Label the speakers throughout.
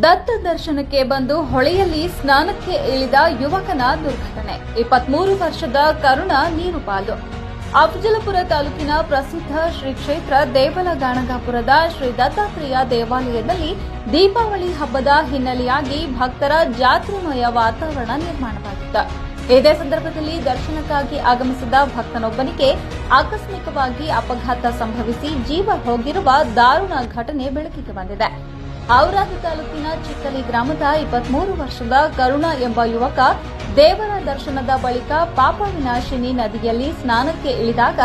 Speaker 1: ದತ್ತ ದರ್ಶನಕ್ಕೆ ಬಂದು ಹೊಳೆಯಲ್ಲಿ ಸ್ನಾನಕ್ಕೆ ಇಳಿದ ಯುವಕನ ದುರ್ಘಟನೆ. 23 ವರ್ಷದ ಕರುಣ ನೀರುಪಾಲು. ಅಫಜಲಪುರ ತಾಲೂಕಿನ ಪ್ರಸಿದ್ಧ ಶ್ರೀ ಕ್ಷೇತ್ರ ದೇವಲಗಾಣಗಾಪುರದ ಶ್ರೀ ದತ್ತಾತ್ರೇಯ ದೇವಾಲಯದಲ್ಲಿ ದೀಪಾವಳಿ ಹಬ್ಬದ ಹಿನ್ನೆಲೆಯಾಗಿ ಭಕ್ತರ ಜಾತ್ರೆಮಯ ವಾತಾವರಣ ನಿರ್ಮಾಣವಾಗಿತ್ತು. ಇದೇ ಸಂದರ್ಭದಲ್ಲಿ ದರ್ಶನಕ್ಕಾಗಿ ಆಗಮಿಸಿದ ಭಕ್ತನೊಬ್ಬನಿಗೆ ಆಕಸ್ಮಿಕವಾಗಿ ಅಪಘಾತ ಸಂಭವಿಸಿ ಜೀವ ಹೋಗಿರುವ ದಾರುಣ ಘಟನೆ ಬೆಳಕಿಗೆ ಬಂದಿದೆ. ಔರಾದ ತಾಲೂಕಿನ ಚಿಕ್ಕಲಿ ಗ್ರಾಮದ 23 ವರ್ಷದ ಕರುಣ ಎಂಬ ಯುವಕ ದೇವರ ದರ್ಶನದ ಬಳಿಕ ಪಾಪವಿನಾಶಿನಿ ನದಿಯಲ್ಲಿ ಸ್ನಾನಕ್ಕೆ ಇಳಿದಾಗ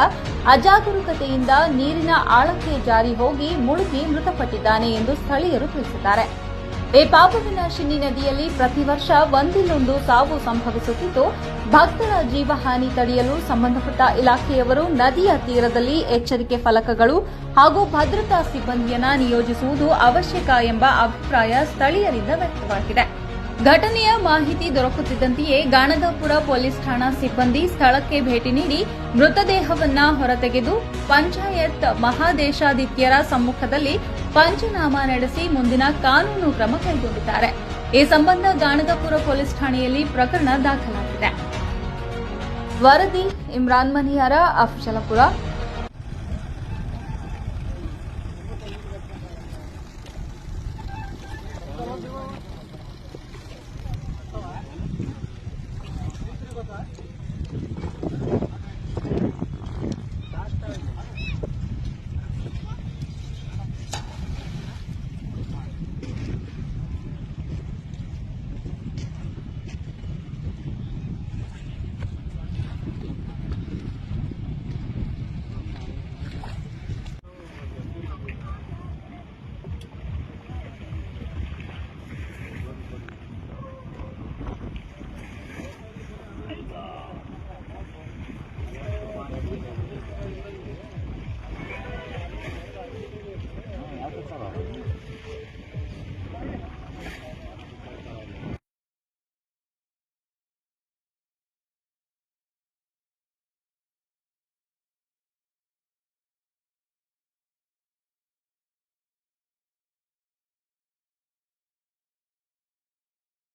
Speaker 1: ಅಜಾಗರೂಕತೆಯಿಂದ ನೀರಿನ ಆಳಕ್ಕೆ ಜಾರಿ ಹೋಗಿ ಮುಳುಗಿ ಮೃತಪಟ್ಟಿದ್ದಾನೆ ಎಂದು ಸ್ಥಳೀಯರು ತಿಳಿಸಿದ್ದಾರೆ. ಈ ಪಾಪವಿನಾಶಿನಿ ನದಿಯಲ್ಲಿ ಪ್ರತಿ ವರ್ಷ ಒಂದಿಲ್ಲೊಂದು ಸಾವು ಸಂಭವಿಸುತ್ತಿದ್ದು, ಭಕ್ತರ ಜೀವಹಾನಿ ತಡೆಯಲು ಸಂಬಂಧಪಟ್ಟ ಇಲಾಖೆಯವರು ನದಿಯ ತೀರದಲ್ಲಿ ಎಚ್ಚರಿಕೆ ಫಲಕಗಳು ಹಾಗೂ ಭದ್ರತಾ ಸಿಬ್ಬಂದಿಯನ್ನು ನಿಯೋಜಿಸುವುದು ಅವಶ್ಯಕ ಎಂಬ ಅಭಿಪ್ರಾಯ ಸ್ಥಳೀಯರಿಂದ ವ್ಯಕ್ತವಾಗಿದೆ. ಘಟನೆಯ ಮಾಹಿತಿ ದೊರಕುತ್ತಿದ್ದಂತೆಯೇ ಗಾಣಗಾಪುರ ಪೊಲೀಸ್ ಠಾಣಾ ಸಿಬ್ಬಂದಿ ಸ್ಥಳಕ್ಕೆ ಭೇಟಿ ನೀಡಿ ಮೃತದೇಹವನ್ನ ಹೊರತೆಗೆದು ಪಂಚಾಯತ್ ಮಹಾದೇಶಾಧಿತ್ಯರ ಸಮ್ಮುಖದಲ್ಲಿ ಪಂಚನಾಮ ನಡೆಸಿ ಮುಂದಿನ ಕಾನೂನು ಕ್ರಮ ಕೈಗೊಂಡಿದ್ದಾರೆ. ಈ ಸಂಬಂಧ ಗಾಣಗಾಪುರ ಪೊಲೀಸ್ ಠಾಣೆಯಲ್ಲಿ ಪ್ರಕರಣ ದಾಖಲಾಗಿದೆ. ವರದಿ ಇಮ್ರಾನ್ ಮನಿಯಾರ, ಅಫಜಲಪುರ.